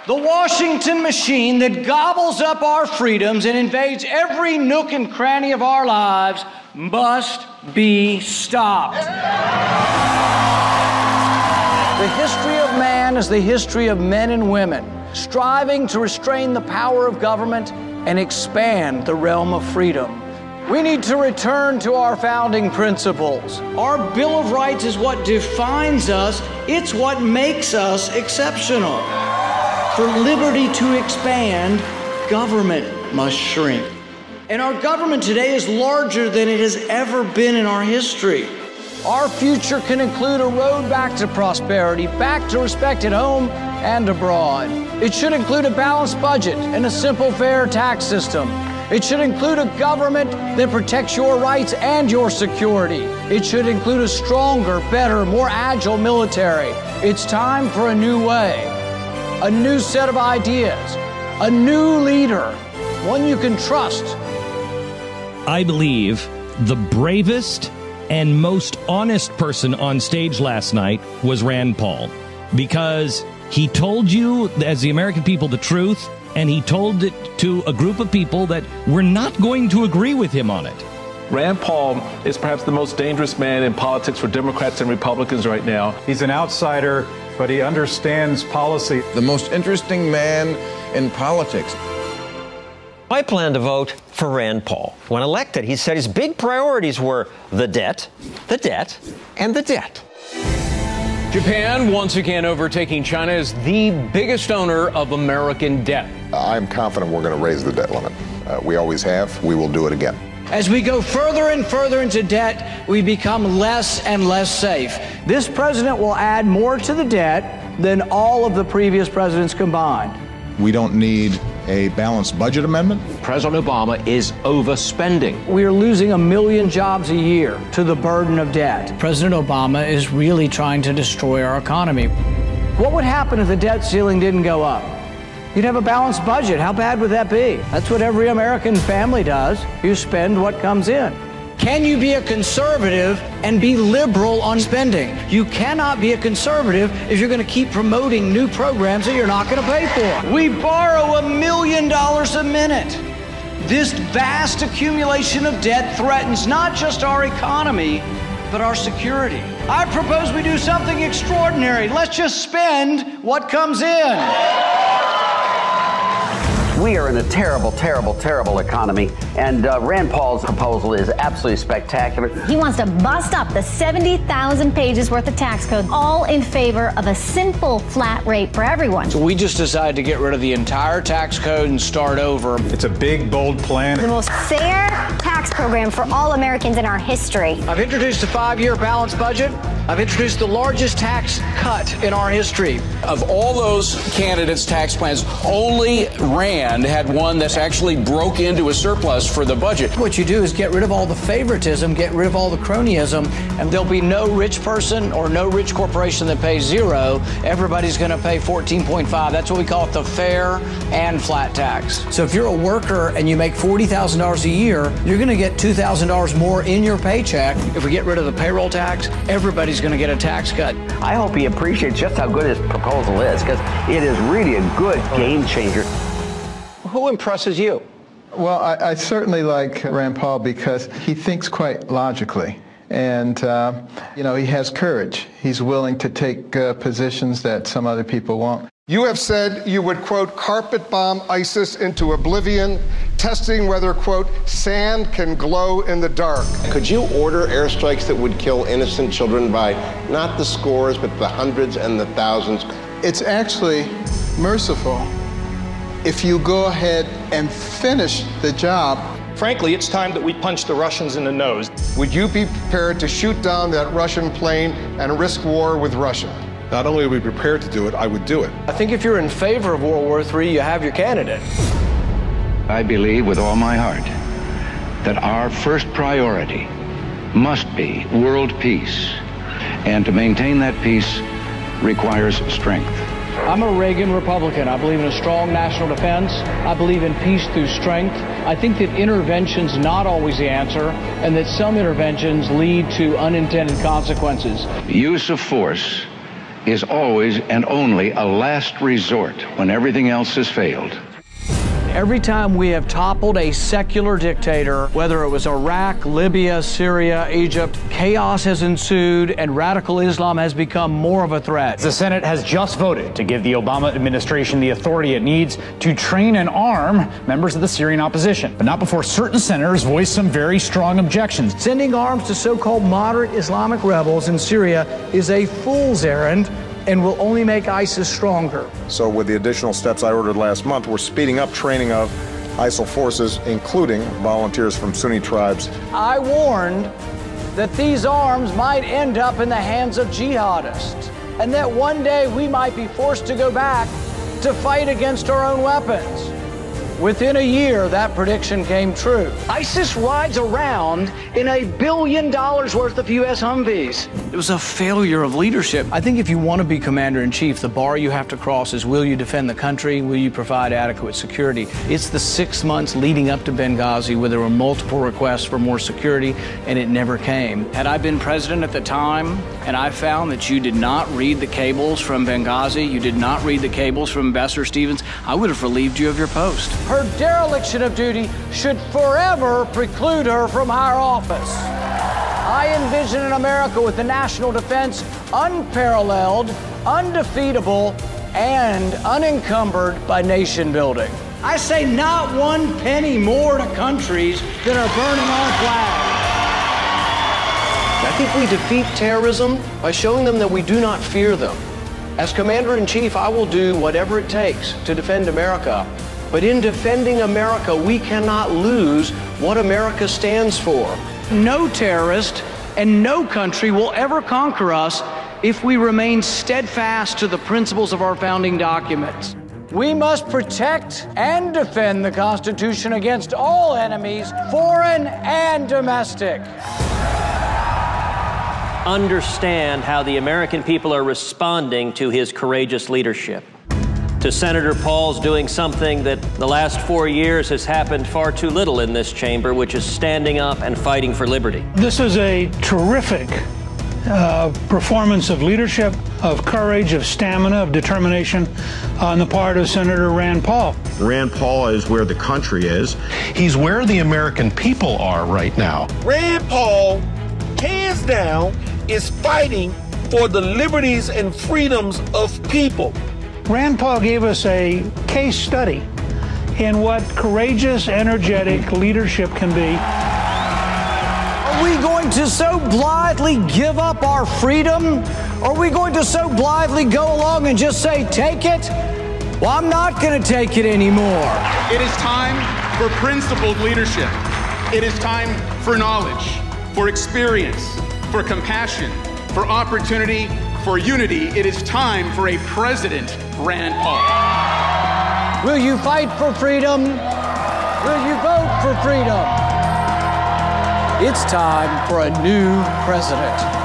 The Washington machine that gobbles up our freedoms and invades every nook and cranny of our lives must be stopped. The history of man is the history of men and women striving to restrain the power of government and expand the realm of freedom. We need to return to our founding principles. Our Bill of Rights is what defines us. It's what makes us exceptional. For liberty to expand, government must shrink. And our government today is larger than it has ever been in our history. Our future can include a road back to prosperity, back to respect at home and abroad. It should include a balanced budget and a simple, fair tax system. It should include a government that protects your rights and your security. It should include a stronger, better, more agile military. It's time for a new way, a new set of ideas, a new leader, one you can trust. I believe the bravest and most honest person on stage last night was Rand Paul, because he told you, as the American people, the truth, and he told it to a group of people that were not going to agree with him on it. Rand Paul is perhaps the most dangerous man in politics for Democrats and Republicans right now. He's an outsider, but he understands policy. The most interesting man in politics. I plan to vote for Rand Paul. When elected, he said his big priorities were the debt, and the debt. Japan once again overtaking China as the biggest owner of American debt. I'm confident we're going to raise the debt limit. We always have. We will do it again. As we go further and further into debt, we become less and less safe. This president will add more to the debt than all of the previous presidents combined. We don't need a balanced budget amendment. President Obama is overspending. We are losing 1 million jobs a year to the burden of debt. President Obama is really trying to destroy our economy. What would happen if the debt ceiling didn't go up? You'd have a balanced budget. How bad would that be? That's what every American family does. You spend what comes in. Can you be a conservative and be liberal on spending? You cannot be a conservative if you're going to keep promoting new programs that you're not going to pay for. We borrow $1 million a minute. This vast accumulation of debt threatens not just our economy, but our security. I propose we do something extraordinary. Let's just spend what comes in. We are in a terrible, terrible, terrible economy, and Rand Paul's proposal is absolutely spectacular. He wants to bust up the 70,000 pages worth of tax code, all in favor of a simple flat rate for everyone. So we just decided to get rid of the entire tax code and start over. It's a big, bold plan. The most fair tax program for all Americans in our history. I've introduced a 5-year balanced budget. I've introduced the largest tax cut in our history. Of all those candidates' tax plans, only Rand had one that's actually broke into a surplus for the budget. What you do is get rid of all the favoritism, get rid of all the cronyism, and there'll be no rich person or no rich corporation that pays zero. Everybody's going to pay 14.5. That's what we call it, the fair and flat tax. So if you're a worker and you make $40,000 a year, you're going to get $2,000 more in your paycheck. If we get rid of the payroll tax, everybody's going to get a tax cut. I hope he appreciates just how good his proposal is, because it is really a good game changer. Who impresses you? Well, I certainly like Rand Paul because he thinks quite logically. And, he has courage. He's willing to take positions that some other people won't. You have said you would, quote, carpet bomb ISIS into oblivion, testing whether, quote, sand can glow in the dark. Could you order airstrikes that would kill innocent children by not the scores, but the hundreds and the thousands? It's actually merciful if you go ahead and finish the job. Frankly, it's time that we punch the Russians in the nose. Would you be prepared to shoot down that Russian plane and risk war with Russia? Not only are we prepared to do it, I would do it. I think if you're in favor of World War III, you have your candidate. I believe with all my heart that our first priority must be world peace. And to maintain that peace requires strength. I'm a Reagan Republican. I believe in a strong national defense. I believe in peace through strength. I think that intervention's not always the answer, and that some interventions lead to unintended consequences. Use of force is always and only a last resort when everything else has failed. Every time we have toppled a secular dictator, whether it was Iraq, Libya, Syria, Egypt, chaos has ensued and radical Islam has become more of a threat. The Senate has just voted to give the Obama administration the authority it needs to train and arm members of the Syrian opposition, but not before certain senators voiced some very strong objections. Sending arms to so-called moderate Islamic rebels in Syria is a fool's errand and will only make ISIS stronger. So with the additional steps I ordered last month, we're speeding up training of ISIL forces, including volunteers from Sunni tribes. I warned that these arms might end up in the hands of jihadists, and that one day we might be forced to go back to fight against our own weapons. Within a year, that prediction came true. ISIS rides around in $1 billion worth of U.S. Humvees. It was a failure of leadership. I think if you want to be commander-in-chief, the bar you have to cross is, will you defend the country? Will you provide adequate security? It's the 6 months leading up to Benghazi where there were multiple requests for more security, and it never came. Had I been president at the time, and I found that you did not read the cables from Benghazi, you did not read the cables from Ambassador Stevens, I would have relieved you of your post. Her dereliction of duty should forever preclude her from higher office. I envision an America with a national defense unparalleled, undefeatable, and unencumbered by nation building. I say not one penny more to countries that are burning our flag. I think we defeat terrorism by showing them that we do not fear them. As Commander-in-Chief, I will do whatever it takes to defend America. But in defending America, we cannot lose what America stands for. No terrorist and no country will ever conquer us if we remain steadfast to the principles of our founding documents. We must protect and defend the Constitution against all enemies, foreign and domestic. Understand how the American people are responding to his courageous leadership. To Senator Paul's doing something that the last 4 years has happened far too little in this chamber, which is standing up and fighting for liberty. This is a terrific performance of leadership, of courage, of stamina, of determination on the part of Senator Rand Paul. Rand Paul is where the country is. He's where the American people are right now. Rand Paul, hands down, is fighting for the liberties and freedoms of people. Rand Paul gave us a case study in what courageous, energetic leadership can be. Are we going to so blithely give up our freedom? Are we going to so blithely go along and just say, take it? Well, I'm not going to take it anymore. It is time for principled leadership. It is time for knowledge, for experience, for compassion, for opportunity, for unity. It is time for a President Rand Paul. Will you fight for freedom? Will you vote for freedom? It's time for a new president.